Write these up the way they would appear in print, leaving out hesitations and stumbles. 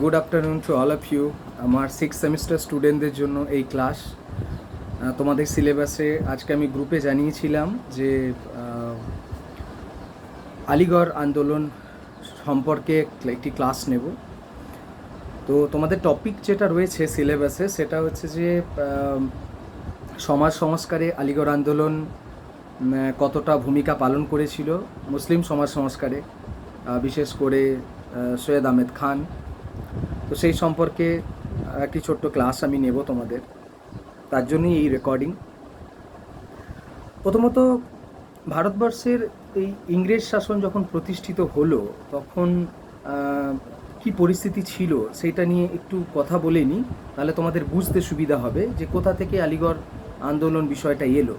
Good afternoon to all of you. আমার six semester স্টুডেন্টদের জন্য এই ক্লাস। তোমাদের সিলেবাসে আজকে আমি গ্রুপে জানিয়েছিলাম যে আলিগড় আন্দোলন সম্পর্কে একটি ক্লাস নেব। তো তোমাদের টপিক যেটা রয়েছে সিলেবাসে সেটা হচ্ছে যে সমাজ সংস্কারে আলিগড় আন্দোলন কতটা ভূমিকা পালন করেছিল মুসলিম সমাজ সংস্কারে, বিশেষ করে সৈয়দ আহমেদ খান। তো সেই সম্পর্কে একটি ছোট্ট ক্লাস আমি নেব তোমাদের, তার জন্যই এই রেকর্ডিং। প্রথমত ভারতবর্ষের এই ইংরেজ শাসন যখন প্রতিষ্ঠিত হলো তখন কি পরিস্থিতি ছিল সেটা নিয়ে একটু কথা বলে নিই, তাহলে তোমাদের বুঝতে সুবিধা হবে যে কোথা থেকে আলিগড় आंदोलन বিষয়টা এলো।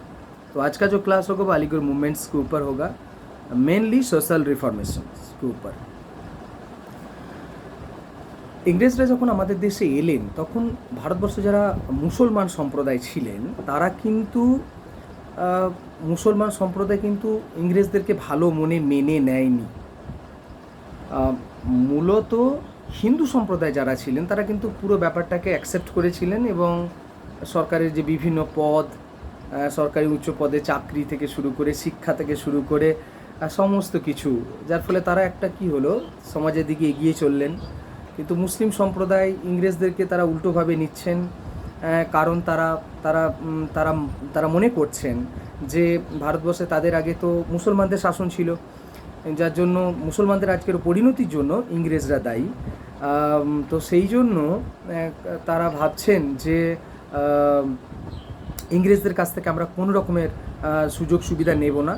तो आज का जो क्लास होगा वो अलीगढ़ मूवमेंट्स के ऊपर होगा, मेनली सोशल रिफॉर्मेशन के ऊपर। ইংরেজরা যখন আমাদের দেশে এলেন তখন ভারতবর্ষে যারা মুসলমান সম্প্রদায় ছিলেন তারা কিন্তু মুসলমান সম্প্রদায় কিন্তু ইংরেজদেরকে ভালো মনে মেনে নেয়নি। মূলত হিন্দু সম্প্রদায় যারা ছিলেন তারা কিন্তু পুরো ব্যাপারটাকে অ্যাকসেপ্ট করেছিলেন এবং সরকারের যে বিভিন্ন পদ, সরকারি উচ্চ পদে চাকরি থেকে শুরু করে শিক্ষা থেকে শুরু করে সমস্ত কিছু, যার ফলে তারা একটা কি হলো সমাজের দিকে এগিয়ে চললেন। কিন্তু মুসলিম সম্প্রদায় ইংরেজদেরকে তারা উল্টোভাবে নিচ্ছেন, কারণ তারা তারা তারা তারা মনে করছেন যে ভারতবর্ষে তাদের আগে তো মুসলমানদের শাসন ছিল, যার জন্য মুসলমানদের আজকের পরিণতির জন্য ইংরেজরা দায়ী। তো সেই জন্য তারা ভাবছেন যে ইংরেজদের কাছ থেকে আমরা কোনো রকমের সুযোগ সুবিধা নেব না,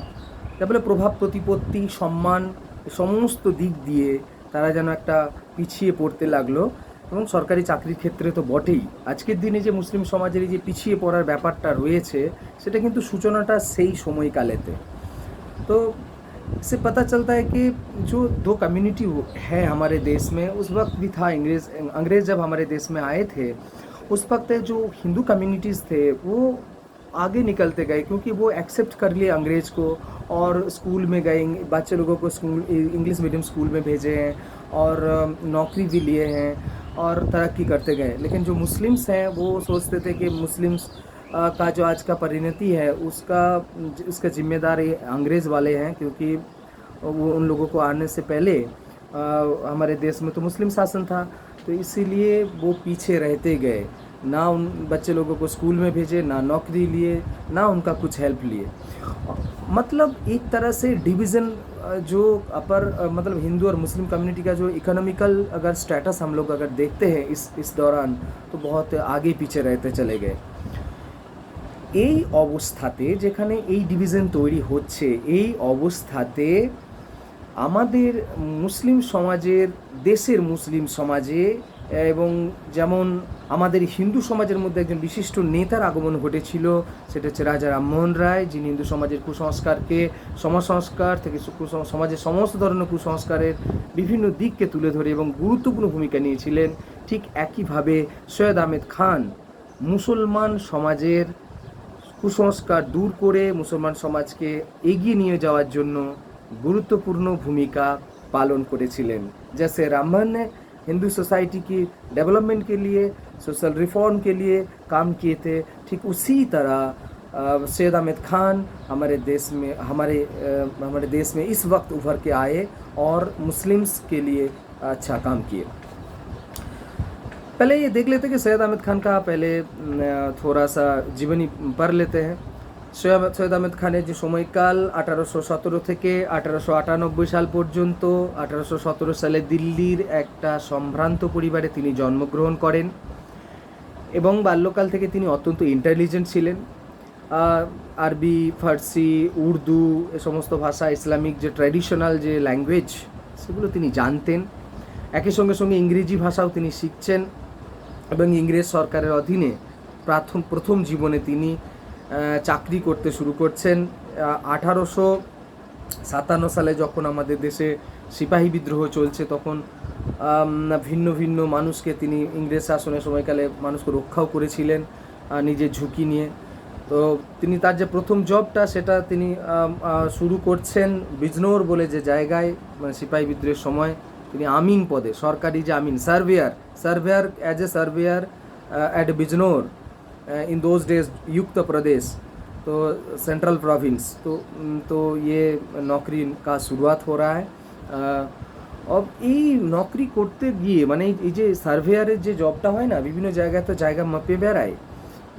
তার ফলে প্রভাব প্রতিপত্তি সম্মান সমস্ত দিক দিয়ে তারা যেন একটা পিছিয়ে পড়তে লাগলো, এবং সরকারি চাকরির ক্ষেত্রে তো বটেই। আজকের দিনে যে মুসলিম সমাজের যে পিছিয়ে পড়ার ব্যাপারটা রয়েছে সেটা কিন্তু সূচনাটা সেই সময়কালেতে। তো इससे पता चलता है कि जो दो कम्युनिटी है हमारे देश में, उस वक्त भी था अंग्रेज़ जब हमारे देश में आए थे उस वक्त जो हिंदू कम्युनिटीज़ थे वो आगे निकलते गए, क्योंकि वो एक्सेप्ट कर लिए अंग्रेज़ को और स्कूल में गए, बच्चे लोगों को स्कूल इंग्लिश मीडियम स्कूल में भेजे हैं और नौकरी भी लिए हैं और तरक्की करते गए। लेकिन जो मुस्लिम्स हैं वो सोचते थे कि मुस्लिम्स का जो आज का परिणति है उसका जिम्मेदार ये अंग्रेज़ वाले हैं, क्योंकि वो उन लोगों को आने से पहले हमारे देश में तो मुस्लिम शासन था, तो इसीलिए वो पीछे रहते गए, ना उन बच्चे लोगों को स्कूल में भेजे, ना नौकरी लिए, ना उनका कुछ हेल्प लिए। मतलब एक तरह से डिवीज़न जो मतलब हिंदू और मुस्लिम कम्युनिटी का जो इकोनॉमिकल अगर स्टेटस हम लोग अगर देखते हैं इस दौरान, तो बहुत आगे पीछे रहते चले गए। এই অবস্থাতে যেখানে এই ডিভিশন তৈরি হচ্ছে, এই অবস্থাতে আমাদের মুসলিম সমাজের দেশের মুসলিম সমাজে এবং যেমন আমাদের হিন্দু সমাজের মধ্যে একজন বিশিষ্ট নেতার আগমন ঘটেছিল, সেটা হচ্ছে রাজা রামমোহন রায়, যিনি হিন্দু সমাজের কুসংস্কারকে সমাজসংস্কার থেকে সমাজের সমস্ত ধরনের কুসংস্কারের বিভিন্ন দিককে তুলে ধরে এবং গুরুত্বপূর্ণ ভূমিকা নিয়েছিলেন। ঠিক একইভাবে সৈয়দ আহমেদ খান মুসলমান সমাজের কুসংস্কার দূর করে মুসলমান সমাজকে এগিয়ে নিয়ে যাওয়ার জন্য গুরুত্বপূর্ণ ভূমিকা পালন করেছিলেন। जैसे राममोहन ने हिंदू सोसाइटी की डेवलपमेंट के लिए, सोशल रिफॉर्म के लिए काम किए थे, ठीक उसी तरह सैयद अहमद खान हमारे देश में इस वक्त उभर के आए और मुस्लिम्स के लिए अच्छा काम किए। पहले ये देख लेते हैं कि सैयद अहमद खान का पहले थोड़ा सा जीवनी पढ़ लेते हैं। সৈয়দ আহমেদ খানের যে সময়কাল 1817 থেকে 1898 সাল পর্যন্ত, 1817 সালে দিল্লির একটা সম্ভ্রান্ত পরিবারে তিনি জন্মগ্রহণ করেন এবং বাল্যকাল থেকে তিনি অত্যন্ত ইন্টেলিজেন্ট ছিলেন। আরবি, ফার্সি, উর্দু এ সমস্ত ভাষা, ইসলামিক যে ট্র্যাডিশনাল যে ল্যাঙ্গুয়েজ সেগুলো তিনি জানতেন। একই সঙ্গে সঙ্গে ইংরেজি ভাষাও তিনি শিখছেন এবং ইংরেজ সরকারের অধীনে প্রথম জীবনে তিনি চাকরি করতে শুরু করছেন। 1857 সালে যখন আমাদের দেশে সিপাহী বিদ্রোহ চলছে তখন ভিন্ন ভিন্ন মানুষকে তিনি ইংরেজ শাসনের সময়কালে মানুষকে রক্ষাও করেছিলেন নিজের ঝুঁকি নিয়ে। তো তিনি তার যে প্রথম জবটা সেটা তিনি শুরু করছেন বিজনোর বলে যে জায়গায়, মানে সিপাহী বিদ্রোহের সময় তিনি আমিন পদে, সরকারি যে আমিন, surveyor as a surveyor at Bijnor in those days युक्त प्रदेश, तो सेंट्रल प्रोविंस, तो ये नौकरी का शुरुआत हो रहा है। এই নকরি করতে গিয়ে মানে এই যে সার্ভেয়ারের যে জবটা হয় না, বিভিন্ন জায়গায় তো জায়গা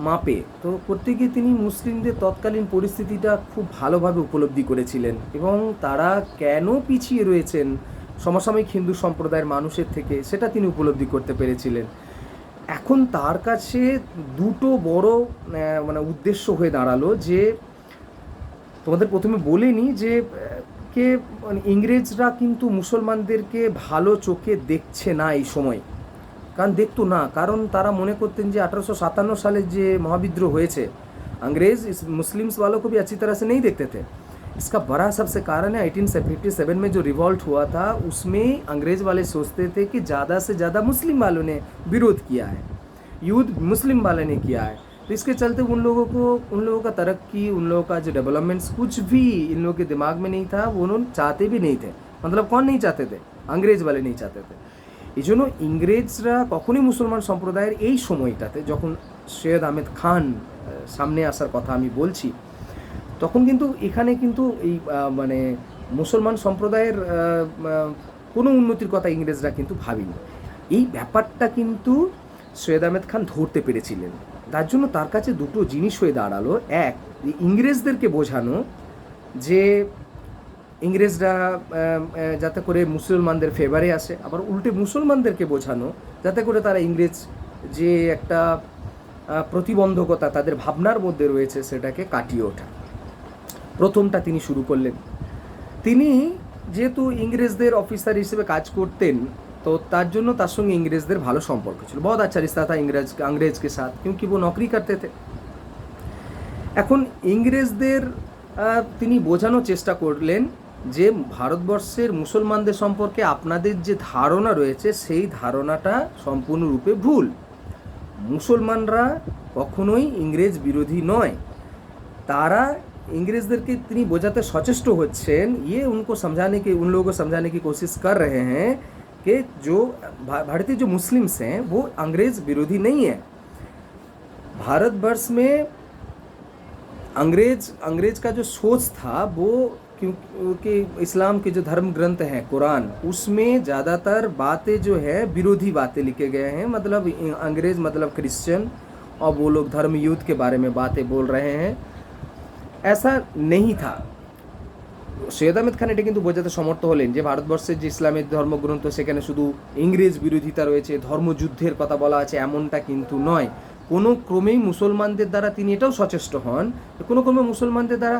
মাপে তো করতে গিয়ে তিনি মুসলিমদের তৎকালীন পরিস্থিতিটা খুব ভালোভাবে উপলব্ধি করেছিলেন এবং তারা কেন পিছিয়ে রয়েছেন সমসাময়িক হিন্দু সম্প্রদায়ের মানুষের থেকে, সেটা তিনি উপলব্ধি করতে পেরেছিলেন। এখন তার কাছে দুটো বড় মানে উদ্দেশ্য হয়ে দাঁড়ালো, যে তোমাদের প্রথমে বলেনি যে মানে ইংরেজরা কিন্তু মুসলমানদেরকে ভালো চোখে দেখছে না এই সময়, কারণ দেখতো না, কারণ তারা মনে করতেন যে 1857 সালে যে महाविद्रोह হয়েছে, अंग्रेज इस मुस्लिम्स वालों को भी अच्छी तरह से नहीं देखते थे। इसका बड़ा सबसे कारण है 1857 में जो रिवॉल्ट हुआ था, उसमें अंग्रेज वाले सोचते थे कि ज़्यादा से ज़्यादा मुस्लिम वालों ने विरोध किया है, युद्ध मुस्लिम वाले ने किया है, तो इसके चलते उन लोगों का तरक्की, उन लोगों का जो डेवलपमेंट्स कुछ भी इन लोगों के दिमाग में नहीं था, वो उन्होंने चाहते भी नहीं थे। मतलब कौन नहीं चाहते थे? अंग्रेज वाले नहीं चाहते थे। এই জন্য ইংরেজরা কখনই মুসলমান সম্প্রদায়ের এই সময়টাতে, যখন সৈয়দ আহমেদ খান সামনে আসার কথা আমি বলছি, তখন কিন্তু এখানে কিন্তু এই মানে মুসলমান সম্প্রদায়ের কোনো উন্নতির কথা ইংরেজরা কিন্তু ভাবেনি। এই ব্যাপারটা কিন্তু সৈয়দ আহমেদ খান ধরতে পেরেছিলেন। তার জন্য তার কাছে দুটো জিনিস হয়ে দাঁড়ালো। এক, ইংরেজদেরকে বোঝানো যে ইংরেজরা যাতে করে মুসলমানদের ফেভারে আসে, আবার উল্টে মুসলমানদেরকে বোঝানো যাতে করে তারা ইংরেজ যে একটা প্রতিবন্ধকতা তাদের ভাবনার মধ্যে রয়েছে সেটাকে কাটিয়ে ওঠা। প্রথমটা তিনি শুরু করলেন। তিনি যেহেতু ইংরেজদের অফিসার হিসেবে কাজ করতেন, तो তার জন্য তার সঙ্গে ইংরেজদের ভালো সম্পর্ক ছিল, बहुत अच्छा रिश्ता था अंग्रेज के साथ, क्योंकि वो नौकरी करते थे। এখন ইংরেজদের তিনি বোঝানোর চেষ্টা করলেন যে ভারতবর্ষের মুসলমানদের সম্পর্কে আপনাদের যে ধারণা রয়েছে সেই ধারণাটা সম্পূর্ণরূপে ভুল। মুসলমানরা কখনোই ইংরেজ বিরোধী নয়। তারা इंग्रेजদেরকে তিনি বোঝাতে সচেষ্ট হচ্ছেন, ये उनको समझाने की उन लोगों को समझाने की कोशिश कर रहे हैं कि जो भारतीय जो मुस्लिम्स हैं वो अंग्रेज विरोधी नहीं है। भारतवर्ष में अंग्रेज का जो सोच था वो, क्योंकि इस्लाम के जो धर्म ग्रंथ हैं कुरान, उसमें ज़्यादातर बातें जो है विरोधी बातें लिखे गए हैं। मतलब अंग्रेज़ मतलब क्रिश्चियन, और वो लोग धर्म युद्ध के बारे में बातें बोल रहे हैं, ऐसा नहीं था। সৈয়দ আহমেদ খান এটা কিন্তু বোঝাতে সমর্থ হলেন যে ভারতবর্ষের যে ইসলামের ধর্মগ্রন্থ সেখানে শুধু ইংরেজ বিরোধিতা রয়েছে, ধর্মযুদ্ধের কথা বলা আছে, এমনটা কিন্তু নয়। কোনো ক্রমেই মুসলমানদের দ্বারা তিনি এটাও সচেষ্ট হন, কোনো ক্রমে মুসলমানদের দ্বারা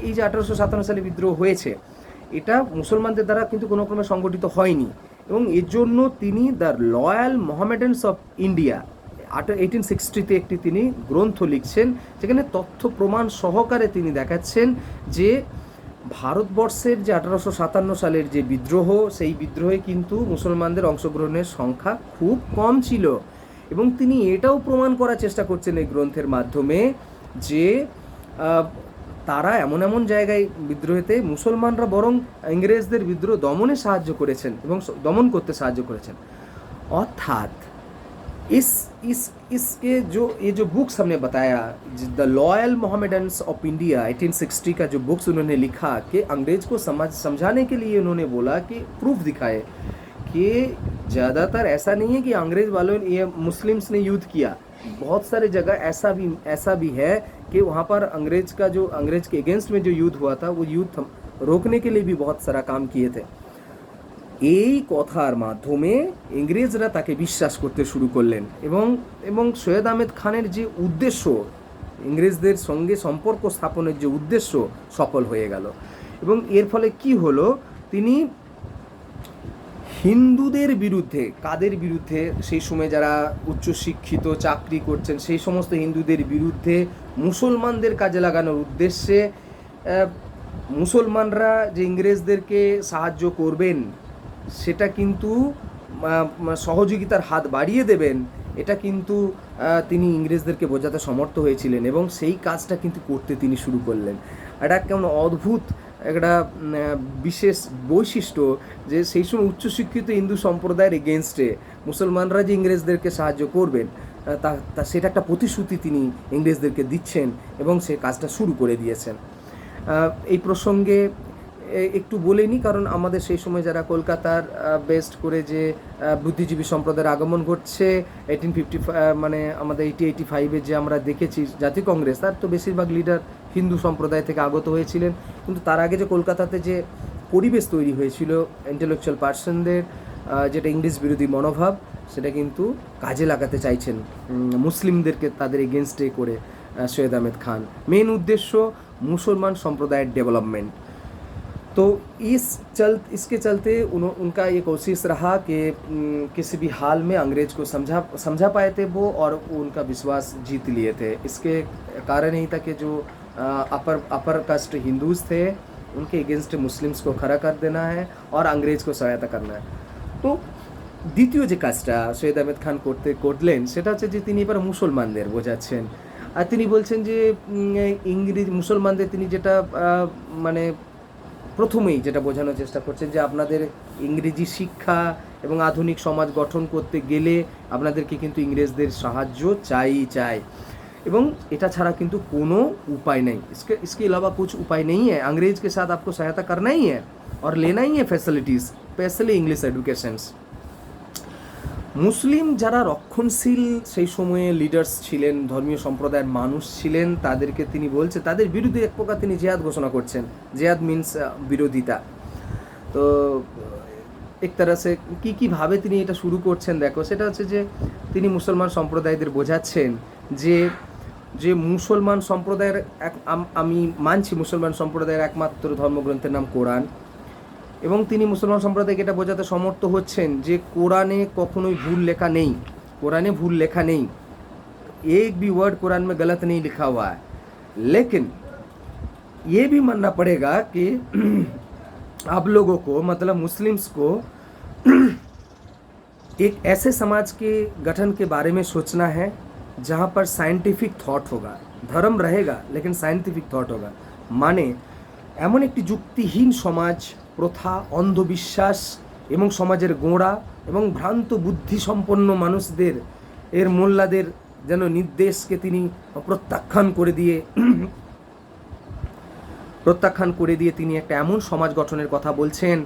এই যে 1857 সালে বিদ্রোহ হয়েছে, এটা মুসলমানদের দ্বারা কিন্তু কোনো ক্রমে সংগঠিত হয়নি। এবং এর জন্য তিনি দ্য লয়াল মোহামেডানস অফ ইন্ডিয়া 1860-তে একটি তিনি গ্রন্থ লিখছেন, যেখানে তথ্য প্রমাণ সহকারে তিনি দেখাচ্ছেন যে ভারতবর্ষের যে 1857 সালের যে বিদ্রোহ, সেই বিদ্রোহে কিন্তু মুসলমানদের অংশগ্রহণের সংখ্যা খুব কম ছিল। এবং তিনি এটাও প্রমাণ করার চেষ্টা করছেন এই গ্রন্থের মাধ্যমে যে তারা এমন এমন জায়গায় বিদ্রোহেতে মুসলমানরা বরং ইংরেজদের বিদ্রোহ দমনে সাহায্য করেছেন এবং দমন করতে সাহায্য করেছেন। অর্থাৎ इसके ये जो बुक्स हमने बताया, the loyal Mohammedans of India 1860 का जो बुक्स उन्होंने लिखा, कि अंग्रेज को समझाने के लिए उन्होंने बोला कि प्रूफ दिखाए कि ज़्यादातर ऐसा नहीं है कि अंग्रेज़ वालों ने ये मुस्लिम्स ने युद्ध किया। बहुत सारे जगह ऐसा भी है कि वहाँ पर अंग्रेज के अगेंस्ट में जो युद्ध हुआ था, वो युद्ध रोकने के लिए भी बहुत सारा काम किए थे। এই কথার মাধ্যমে ইংরেজরা তাকে বিশ্বাস করতে শুরু করলেন এবং সৈয়দ আহমেদ খানের যে উদ্দেশ্য, ইংরেজদের সঙ্গে সম্পর্ক স্থাপনের যে উদ্দেশ্য, সফল হয়ে গেল। এবং এর ফলে কি হলো, তিনি হিন্দুদের বিরুদ্ধে, কাদের বিরুদ্ধে, সেই সময় যারা উচ্চশিক্ষিত চাকরি করছেন সেই সমস্ত হিন্দুদের বিরুদ্ধে মুসলমানদের কাজে লাগানোর উদ্দেশ্যে, মুসলমানরা যে ইংরেজদেরকে সাহায্য করবেন সেটা কিন্তু সহযোগিতার হাত বাড়িয়ে দেবেন, এটা কিন্তু তিনি ইংরেজদেরকে বোঝাতে সমর্থ হয়েছিলেন এবং সেই কাজটা কিন্তু করতে তিনি শুরু করলেন। এটা কেমন অদ্ভুত একটা বিশেষ বৈশিষ্ট্য যে সেই সময় উচ্চশিক্ষিত হিন্দু সম্প্রদায়ের এগেনস্টে মুসলমানরা যে ইংরেজদেরকে সাহায্য করবেন তা সেটা একটা প্রতিশ্রুতি তিনি ইংরেজদেরকে দিচ্ছেন এবং সে কাজটা শুরু করে দিয়েছেন। এই প্রসঙ্গে একটু বলে নিই, কারণ আমাদের সেই সময় যারা কলকাতার বেস্ট করে যে বুদ্ধিজীবী সম্প্রদায়ের আগমন ঘটছে 1855 মানে আমাদের 1885-এ যে আমরা দেখেছি জাতীয় কংগ্রেস, তার তো বেশিরভাগ লিডার হিন্দু সম্প্রদায় থেকে আগত হয়েছিলেন। কিন্তু তার আগে যে কলকাতাতে যে পরিবেশ তৈরি হয়েছিল ইন্টেলেকচুয়াল পার্সনদের, যেটা ইংরেজ বিরোধী মনোভাব, সেটা কিন্তু কাজে লাগাতে চাইছেন মুসলিমদেরকে তাদের এগেনস্টে করে সৈয়দ আহমেদ খান। মেন উদ্দেশ্য মুসলমান সম্প্রদায়ের ডেवलपमेंट। तो इसके चलते उनका ये कोशिश रहा कि किसी भी हाल में अंग्रेज को समझा पाए थे वो, और उनका विश्वास जीत लिए थे। इसके कारण यही था कि जो अपर कास्ट हिंदूज थे उनके अगेंस्ट मुस्लिम्स को खड़ा कर देना है और अंग्रेज को सहायता करना है। तो দ্বিতীয় যে কাজটা সৈয়দ আহমেদ খান করলেন সেটা হচ্ছে যে তিনি এবার মুসলমানদের বোঝাচ্ছেন। আর তিনি বলছেন যে ইংরেজ মুসলমানদের তিনি যেটা মানে প্রথমেই যেটা বোঝানোর চেষ্টা করছেন যে আপনাদের ইংরেজি শিক্ষা এবং আধুনিক সমাজ গঠন করতে গেলে আপনাদেরকে কিন্তু ইংরেজদের সাহায্য চাই, এবং এটা ছাড়া কিন্তু কোনো উপায় নেই। इसके अलावा कुछ उपाय नहीं है। अंग्रेज के साथ आपको सहायता करना ही है और लेना ही है फैसिलिटीज़, स्पेशली इंग्लिश एडुकेशंस। মুসলিম যারা রক্ষণশীল সেই সময়ে লিডার্স ছিলেন, ধর্মীয় সম্প্রদায়ের মানুষ ছিলেন, তাদেরকে তিনি বলছে তাদের বিরুদ্ধে এক প্রকার তিনি জেহাদ ঘোষণা করছেন। জেহাদ মিনস বিরোধিতা। তো এক তরহসে কীভাবে তিনি এটা শুরু করছেন দেখো, সেটা হচ্ছে যে তিনি মুসলমান সম্প্রদায়দের বোঝাচ্ছেন যে মুসলমান সম্প্রদায়ের আমি মানছি মুসলমান সম্প্রদায়ের একমাত্র ধর্মগ্রন্থের নাম কোরআন, এবং তিনি মুসলমান সম্প্রদায়কে এটা বোঝাতে সমর্থ হচ্ছেন যে কোরআনে কখনোই ভুল লেখা নেই, কোরআনে ভুল লেখা নেই, एक भी वर्ड कुरान में गलत नहीं लिखा हुआ है। लेकिन ये भी मानना पड़ेगा कि आप लोगों को मतलब मुस्लिम्स को एक ऐसे समाज के गठन के बारे में सोचना है जहाँ पर साइंटिफिक थॉट होगा। धर्म रहेगा लेकिन साइंटिफिक थॉट होगा। माने এমন একটি যুক্তিহীন সমাজ, প্রথা, অন্ধবিশ্বাস এবং সমাজের গোঁড়া এবং ভ্রান্ত বুদ্ধিসম্পন্ন মানুষদের এর মোল্লাদের যেন নির্দেশকে তিনি প্রত্যাখ্যান করে দিয়ে তিনি একটা এমন সমাজ গঠনের কথা বলছেন,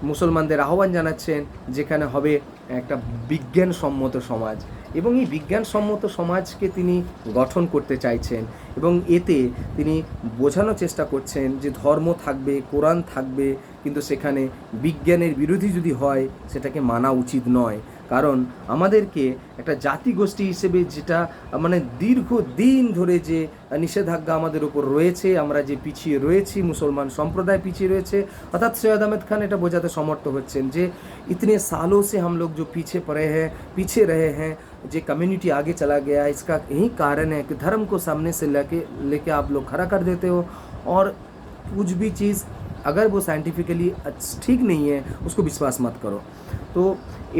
মুসলমানদের আহ্বান জানাচ্ছেন যেখানে হবে একটা বিজ্ঞানসম্মত সমাজ, এবং এই বিজ্ঞানসম্মত সমাজকে তিনি গঠন করতে চাইছেন। এবং এতে তিনি বোঝানোর চেষ্টা করছেন যে ধর্ম থাকবে, কোরআন থাকবে, কিন্তু সেখানে বিজ্ঞানের বিরোধী যদি হয় সেটাকে মানা উচিত নয়। কারণ আমাদেরকে একটা জাতিগোষ্ঠী হিসেবে যেটা মানে দীর্ঘদিন ধরে যে নিষেধাজ্ঞা আমাদের উপর রয়েছে, আমরা যে পিছিয়ে রয়েছি, মুসলমান সম্প্রদায় পিছিয়ে রয়েছে, অর্থাৎ সৈয়দ আহমেদ খান এটা বোঝাতে সমর্থ হচ্ছেন যে इतने सालों से हम लोग जो पीछे रहे हैं, जो कम्युनिटी आगे चला गया, इसका यही कारण है कि धर्म को सामने से लेके आप लोग खड़ा कर देते हो, और कुछ भी चीज़ अगर वो साइंटिफिकली ठीक नहीं है उसको विश्वास मत करो। तो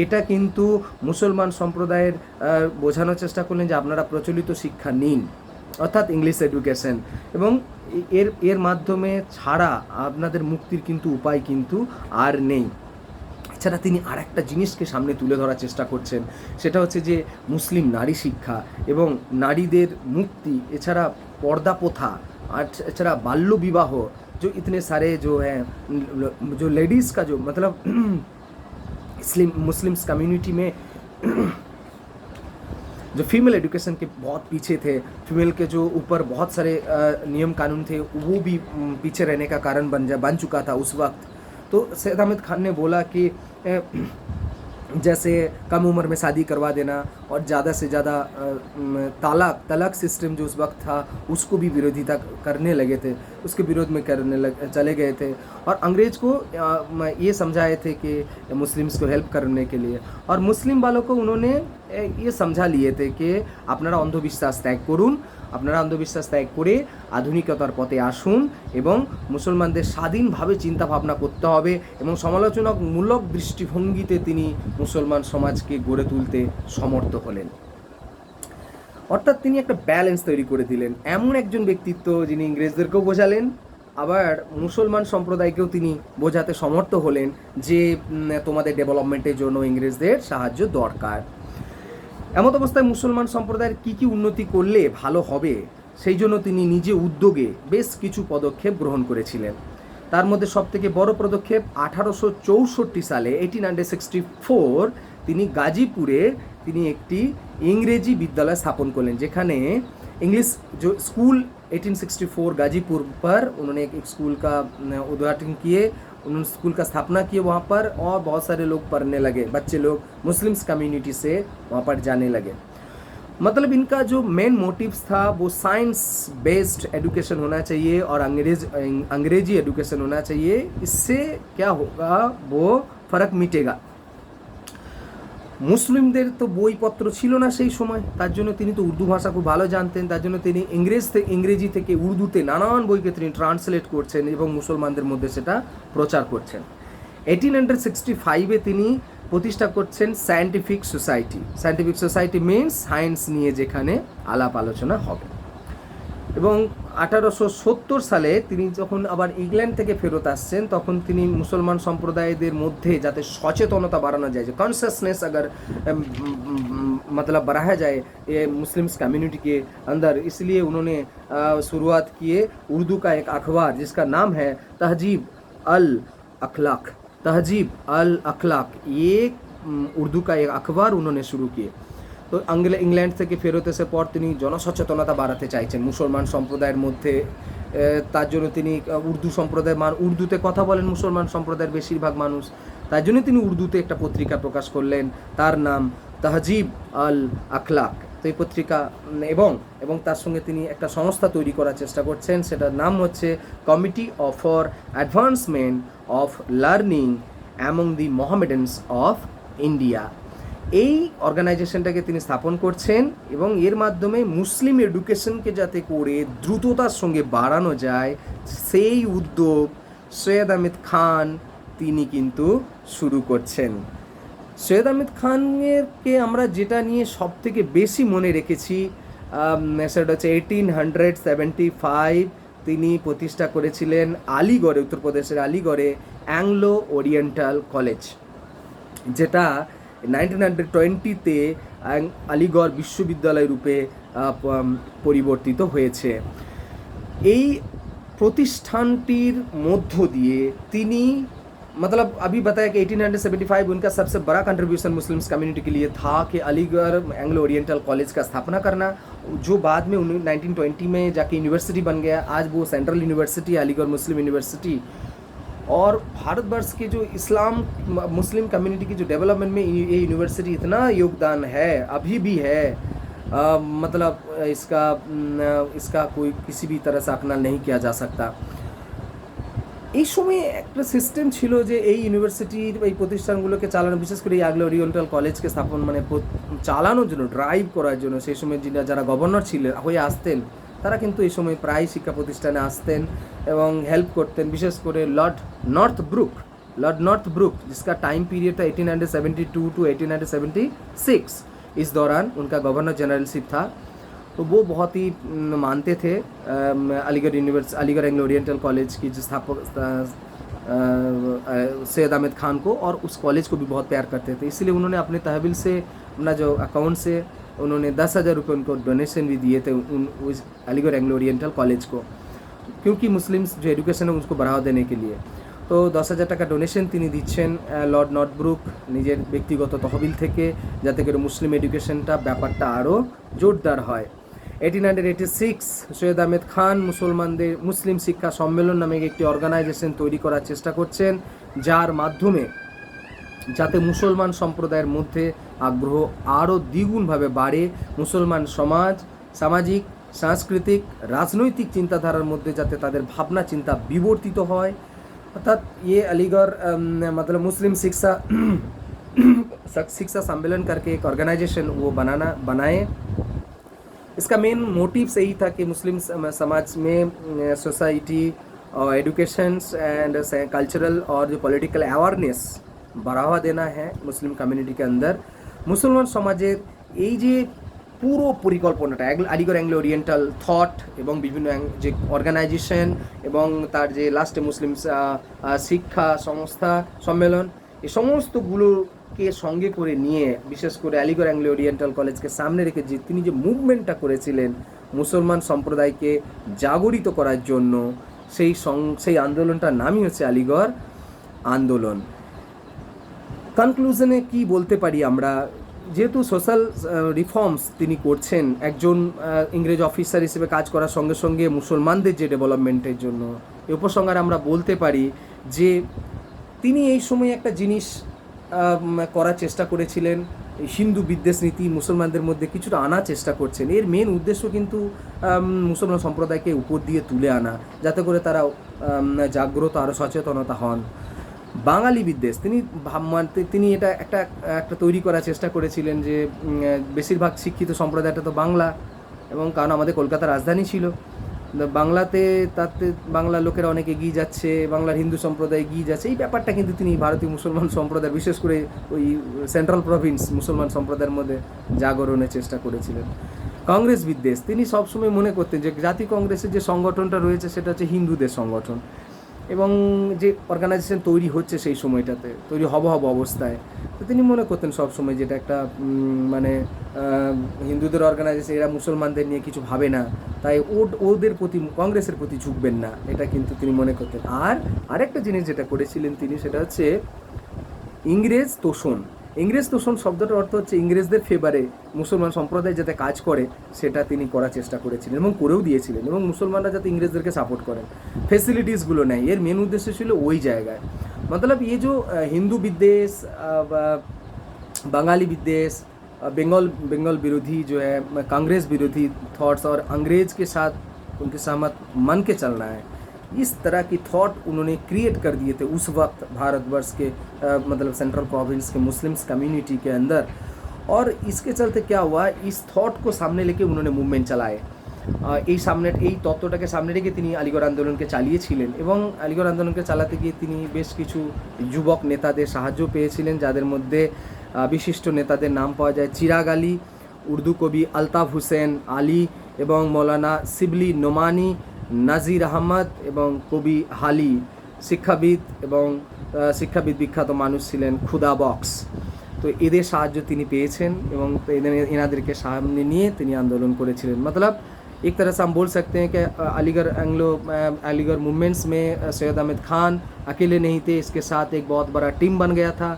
এটা কিন্তু মুসলমান সম্প্রদায়ের বোঝানোর চেষ্টা করলেন যে আপনারা প্রচলিত শিক্ষা নিন, অর্থাৎ ইংলিশ এডুকেশন, এবং এর মাধ্যমে ছাড়া আপনাদের মুক্তির কিন্তু উপায় কিন্তু আর নেই। এছাড়া তিনি আর একটা জিনিসকে সামনে তুলে ধরার চেষ্টা করছেন, সেটা হচ্ছে যে মুসলিম নারী শিক্ষা এবং নারীদের মুক্তি, এছাড়া পর্দা প্রথা, আর এছাড়া বাল্য বিবাহ, जो इतने सारे जो हैं जो लेडीज़ का जो मतलब मुस्लिम्स कम्युनिटी में जो फीमेल एजुकेशन के बहुत पीछे थे, फीमेल के जो ऊपर बहुत सारे नियम कानून थे, वो भी पीछे रहने का कारण बन चुका था उस वक्त। तो सैयद अहमद खान ने बोला कि जैसे कम उम्र में शादी करवा देना और ज़्यादा से ज़्यादा तलाक सिस्टम जो उस वक्त था उसको भी विरोधिता करने लगे थे, उसके विरोध में चले गए थे, और अंग्रेज़ को ये समझाए थे कि मुस्लिम्स को हेल्प करने के लिए, और मुस्लिम वालों को उन्होंने ये समझा लिए थे कि আপনারা অন্ধবিশ্বাস ত্যাগ করুন, আপনারা অন্ধবিশ্বাস ত্যাগ করে আধুনিকতার পথে আসুন, এবং মুসলমানদের স্বাধীনভাবে চিন্তা ভাবনা করতে হবে, এবং সমালোচনামূলক দৃষ্টিভঙ্গিতে তিনি মুসলমান সমাজকে গড়ে তুলতে সমর্থ হলেন। অর্থাৎ তিনি একটা ব্যালেন্স তৈরি করে দিলেন, এমন একজন ব্যক্তিত্ব যিনি ইংরেজদেরকেও বোঝালেন আবার মুসলমান সম্প্রদায়কেও তিনি বোঝাতে সমর্থ হলেন যে তোমাদের ডেভেলপমেন্টের জন্য ইংরেজদের সাহায্য দরকার। এমত অবস্থায় মুসলমান সম্প্রদায়ের কী উন্নতি করলে ভালো হবে সেই জন্য তিনি নিজে উদ্যোগে বেশ কিছু পদক্ষেপ গ্রহণ করেছিলেন। তার মধ্যে সবথেকে বড় পদক্ষেপ 1864 সালে 1864 তিনি গাজীপুরে তিনি একটি ইংরেজি বিদ্যালয় স্থাপন করলেন, যেখানে इंग्लिश जो स्कूल 1864 गाजीपुर पर उन्होंने एक स्कूल का उद्घाटन किए, उन्होंने स्कूल का स्थापना किए वहाँ पर, और बहुत सारे लोग पढ़ने लगे, बच्चे लोग मुस्लिम्स कम्युनिटी से वहाँ पर जाने लगे। मतलब इनका जो मेन मोटिव्स था वो साइंस बेस्ड एजुकेशन होना चाहिए और अंग्रेजी एजुकेशन होना चाहिए। इससे क्या होगा, वो फ़र्क मिटेगा। মুসলিমদের তো বইপত্র ছিল না সেই সময়, তার জন্য তিনি তো উর্দু ভাষা খুব ভালো জানতেন, তার জন্য তিনি ইংরেজি থেকে উর্দুতে নানান বইকে তিনি ট্রান্সলেট করছেন এবং মুসলমানদের মধ্যে সেটা প্রচার করছেন। 1865 তিনি প্রতিষ্ঠা করছেন scientific society. Scientific society means science নিয়ে যেখানে আলাপ আলোচনা হবে। এবং 1870 সালে তিনি যখন আবার ইংল্যান্ড থেকে ফেরত আসছেন, তখন তিনি মুসলমান সম্প্রদায়দের মধ্যে যাতে সচেতনতা বাড়ানো যায়, যে कॉन्शियसनेस अगर मतलब बढ़ाया जाए ये मुस्लिम्स कम्युनिटी के अंदर, इसलिए उन्होंने शुरुआत किए उर्दू का एक अखबार जिसका नाम है तहजीब अल अखलाक। तहजीब अल अखलाक ये उर्दू का एक अखबार उन्होंने शुरू किए। তো ইংল্যান্ড থেকে ফেরত এসে পর তিনি জনসচেতনতা বাড়াতে চাইছেন মুসলমান সম্প্রদায়ের মধ্যে। তার জন্য তিনি উর্দুতে কথা বলেন মুসলমান সম্প্রদায়ের বেশিরভাগ মানুষ, তার জন্য তিনি উর্দুতে একটা পত্রিকা প্রকাশ করলেন, তার নাম তহজিব আল আখলাক। তো এই পত্রিকা এবং তার সঙ্গে তিনি একটা সংস্থা তৈরি করার চেষ্টা করছেন, সেটার নাম হচ্ছে committee for advancement of learning among the Mohammedans of India. এই অর্গানাইজেশনটাকে তিনি স্থাপন করছেন এবং এর মাধ্যমে মুসলিম এডুকেশনকে যাতে করে দ্রুততার সঙ্গে বাড়ানো যায় সেই উদ্যোগ সৈয়দ আহমেদ খান তিনি কিন্তু শুরু করছেন। সৈয়দ আহমেদ খানকে আমরা যেটা নিয়ে সব থেকে বেশি মনে রেখেছি সেটা হচ্ছে 1875 তিনি প্রতিষ্ঠা করেছিলেন আলিগড়ে, উত্তরপ্রদেশের আলিগড়ে অ্যাংলো ওরিয়েন্টাল কলেজ, যেটা 1920-তে আলিগড় বিশ্ববিদ্যালয় রূপে পরিবর্তিত হয়েছে। এই প্রতিষ্ঠানটির মধ্য দিয়ে তিনি मतलब अभी बताया कि 1875 उनका सबसे बड़ा कंट्रीब्यूशन मुस्लिम्स कम्युनिटी के लिए था कि अलीगढ़ एंग्लो ओरिएंटल कॉलेज का स्थापना करना, जो बाद में 1920 में जाके यूनिवर्सिटी बन गया। आज वो सेंट्रल यूनिवर्सिटी अलीगढ़ मुस्लिम यूनिवर्सिटी। और भारतवर्ष के जो इस्लाम मुस्लिम कम्युनिटी की जो डेवलपमेंट में ये यूनिवर्सिटी इतना योगदान है, अभी भी है, मतलब इसका कोई किसी भी तरह से आकलन नहीं किया जा सकता। এই সময় একটা সিস্টেম ছিল যে এই ইউনিভার্সিটির এই প্রতিষ্ঠানগুলোকে চালানো, বিশেষ করে এই অ্যাংলো ওরিয়েন্টাল কলেজকে স্থাপন মানে চালানোর জন্য, ড্রাইভ করার জন্য সেই সময় যারা গভর্নর ছিলেন হয়ে আসতেন, তারা কিন্তু এই সময় প্রায় শিক্ষা প্রতিষ্ঠানে আসতেন এবং হেল্প করতেন। বিশেষ করে লর্ড नॉर्थ ब्रुक जिसका टाइम पीरियड था 1872 टू 1876, इस दौरान उनका गवर्नर जनरलशिप था। तो वो बहुत ही मानते थे अलीगढ़ एंग्लो ओरिएंटल कॉलेज की जो स्थापक सैयद अहमद खान को, और उस कॉलेज को भी बहुत प्यार करते थे। इसलिए उन्होंने अपने तहवील से, अपना जो अकाउंट से उन्होंने 10,000 रुपये उनको डोनेशन भी दिए थे उस अलीगढ़ एंग्लो ओरिएंटल कॉलेज को, क्योंकि मुस्लिम्स जो एजुकेशन है उसको बढ़ावा देने के लिए। तो 10,000 টাকা ডোনেশন তিনি দিচ্ছেন লর্ড নর্থ ব্রুক নিজের ব্যক্তিগত তহবিল থেকে, যাতে করে মুসলিম এডুকেশনটা ব্যাপারটা আরও জোরদার হয়। 1886 সৈয়দ আহমেদ খান মুসলিম শিক্ষা সম্মেলন নামে একটি অর্গানাইজেশন তৈরি করার চেষ্টা করছেন, যার মাধ্যমে যাতে মুসলমান সম্প্রদায়ের মধ্যে আগ্রহ আরও দ্বিগুণভাবে বাড়ে, মুসলমান সমাজ সামাজিক সাংস্কৃতিক রাজনৈতিক চিন্তাধারার মধ্যে যাতে তাদের ভাবনা চিন্তা বিবর্তিত হয়। अर्थात ये अलीगढ़ मतलब मुस्लिम शिक्षा सम्मेलन करके एक ऑर्गेनाइजेशन वो बनाए। इसका मेन मोटिव यही था कि मुस्लिम समाज में सोसाइटी और एजुकेशंस एंड कल्चरल और जो पॉलिटिकल अवेयरनेस बढ़ावा देना है मुस्लिम कम्युनिटी के अंदर। मुसलमान समाजेर এই যে পুরো পরিকল্পনাটা আলিগড় অ্যাংলো ওরিয়েন্টাল থট এবং বিভিন্ন যে অর্গানাইজেশন এবং তার যে লাস্টে মুসলিম শিক্ষা সংস্থা সম্মেলন এই সমস্তগুলোকে সঙ্গে করে নিয়ে বিশেষ করে আলিগড় অ্যাংলো ওরিয়েন্টাল কলেজকে সামনে রেখে যে তিনি যে মুভমেন্টটা করেছিলেন মুসলমান সম্প্রদায়কে জাগরিত করার জন্য সেই আন্দোলনটার নামই হচ্ছে আলিগড় আন্দোলন। কনক্লুশনে কি বলতে পারি আমরা, যেহেতু সোশ্যাল রিফর্মস তিনি করছেন একজন ইংরেজ অফিসার হিসেবে কাজ করার সঙ্গে সঙ্গে মুসলমানদের যে ডেভেলপমেন্টের জন্য এই উপসংহারে আমরা বলতে পারি যে তিনি এই সময় একটা জিনিস করার চেষ্টা করেছিলেন, হিন্দু বিদ্বেষ নীতি মুসলমানদের মধ্যে কিছুটা আনার চেষ্টা করছেন। এর মেন উদ্দেশ্য কিন্তু মুসলমান সম্প্রদায়কে উপর দিয়ে তুলে আনা, যাতে করে তারা জাগ্রত আরও সচেতনতা হন। বাঙালি বিদ্বেষ তিনি এটা একটা তৈরি করার চেষ্টা করেছিলেন যে বেশিরভাগ শিক্ষিত সম্প্রদায়টা তো বাংলা, এবং কারণ আমাদের কলকাতা রাজধানী ছিল, বাংলাতে তাতে বাংলার লোকেরা অনেক এগিয়ে যাচ্ছে, বাংলার হিন্দু সম্প্রদায় এগিয়ে যাচ্ছে, এই ব্যাপারটা কিন্তু তিনি ভারতীয় মুসলমান সম্প্রদায় বিশেষ করে ওই সেন্ট্রাল প্রভিন্স মুসলমান সম্প্রদায়ের মধ্যে জাগরণের চেষ্টা করেছিলেন। কংগ্রেস বিদ্বেষ তিনি সবসময় মনে করতেন যে জাতীয় কংগ্রেসের যে সংগঠনটা রয়েছে সেটা হচ্ছে হিন্দুদের সংগঠন, এবং যে অর্গানাইজেশন তৈরি হচ্ছে সেই সময়টাতে তৈরি হব অবস্থায়, তো তিনি মনে করতেন সবসময় যেটা একটা মানে হিন্দুদের অর্গানাইজেশন, এরা মুসলমানদের নিয়ে কিছু ভাবে না, তাই ওদের প্রতি কংগ্রেসের প্রতি ঝুঁকবেন না, এটা কিন্তু তিনি মনে করতেন। আর আরেকটা জিনিস যেটা করেছিলেন তিনি সেটা হচ্ছে ইংরেজ তোষণ শব্দটার অর্থ হচ্ছে ইংরেজদের ফেভারে মুসলমান সম্প্রদায় যাতে কাজ করে সেটা তিনি করার চেষ্টা করেছিলেন এবং করেও দিয়েছিলেন, এবং মুসলমানরা যাতে ইংরেজদেরকে সাপোর্ট করেন, ফেসিলিটিসগুলো নেয়, এর মেন উদ্দেশ্য ছিল ওই জায়গায়। मतलब ये जो हिंदू विद्वेष, बंगाली विद्वेष, बंगाल विरोधी जो है कांग्रेस विरोधी थॉट्स और अंग्रेज के साथ उनके सहमत मन के चलना है, इस तरह की थॉट उन्होंने क्रिएट कर दिए थे उस वक्त भारतवर्ष के मतलब सेंट्रल प्रोविंस के मुस्लिम्स कम्युनिटी के अंदर। और इसके चलते क्या हुआ, इस थॉट को सामने लेके उन्होंने मुवमेंट चलाए, এই তত্ত্বটাকে সামনে রেখে তিনি আলিগড় আন্দোলনকে চালিয়েছিলেন, এবং আলিগড় আন্দোলনকে চালাতে গিয়ে তিনি বেশ কিছু যুবক নেতাদের সাহায্য পেয়েছিলেন, যাদের মধ্যে বিশিষ্ট নেতাদের নাম পাওয়া যায় চিরাগ আলী, উর্দু কবি আলতাফ হুসেন আলী, এবং মৌলানা শিবলি নোমানি, নাজির আহমদ এবং কবি হালি, শিক্ষাবিদ বিখ্যাত মানুষ ছিলেন খুদা বক্স। তো এদের সাহায্য তিনি পেয়েছেন এবং এনাদেরকে সামনে নিয়ে তিনি আন্দোলন করেছিলেন। मतलब एक तरह से हम बोल सकते हैं कि अलीगढ़ मूवमेंट्स में सैयद अहमद खान अकेले नहीं थे, इसके साथ एक बहुत बड़ा टीम बन गया था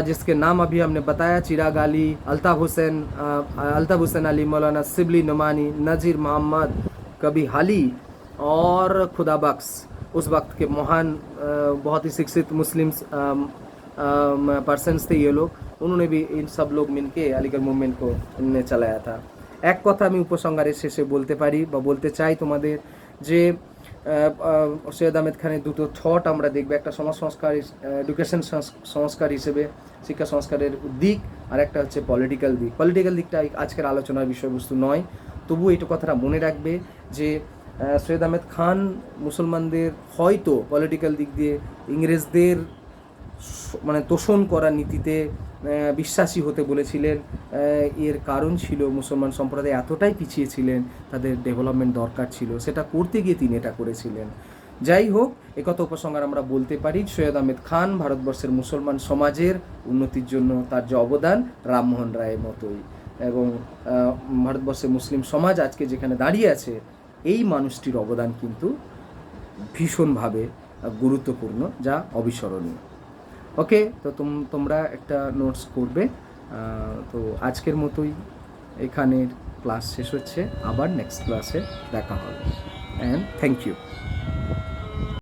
जिसके नाम अभी हमने बताया, चिराग अली, अल्ताफ़ हुसैन अली, मौलाना शिबली नुमानी, नज़ीर मोहम्मद, कभी हाली और खुदा बख्श। उस वक्त के महान बहुत ही शिक्षित मुस्लिम पर्सन्स थे ये लोग, उन्होंने भी इन सब लोग मिलके अलीगढ़ मूवमेंट को उन्होंने चलाया था। এক কথা আমি উপসংহারের শেষে বলতে পারি বা বলতে চাই তোমাদের যে সৈয়দ আহমেদ খানের দুটো থট আমরা দেখব, একটা সমাজ সংস্কার এডুকেশন সংস্কার হিসেবে শিক্ষা সংস্কারের দিক, আর একটা হচ্ছে পলিটিক্যাল দিকটা আজকের আলোচনার বিষয়বস্তু নয়, তবু এইটা কথাটা মনে রাখবে যে সৈয়দ আহমেদ খান মুসলমানদের হয়তো পলিটিক্যাল দিক দিয়ে ইংরেজদের মানে তোষণ করা নীতিতে বিশ্বাসী হতে বলেছিলেন। এর কারণ ছিল মুসলমান সম্প্রদায় এতটাই পিছিয়ে ছিলেন, তাদের ডেভেলপমেন্ট দরকার ছিল, সেটা করতে গিয়ে তিনি এটা করেছিলেন। যাই হোক, একথা উপসংহার আমরা বলতে পারি সৈয়দ আহমেদ খান ভারতবর্ষের মুসলমান সমাজের উন্নতির জন্য তার যে অবদান রামমোহন রায়ের মতোই, এবং ভারতবর্ষের মুসলিম সমাজ আজকে যেখানে দাঁড়িয়ে আছে এই মানুষটির অবদান কিন্তু ভীষণভাবে গুরুত্বপূর্ণ, যা অবিস্মরণীয়। ওকে, তো তোমরা একটা নোটস করবে। তো আজকের মতোই এখানের ক্লাস শেষ হচ্ছে, আবার নেক্সট ক্লাসে দেখা হবে, অ্যান্ড থ্যাংক ইউ।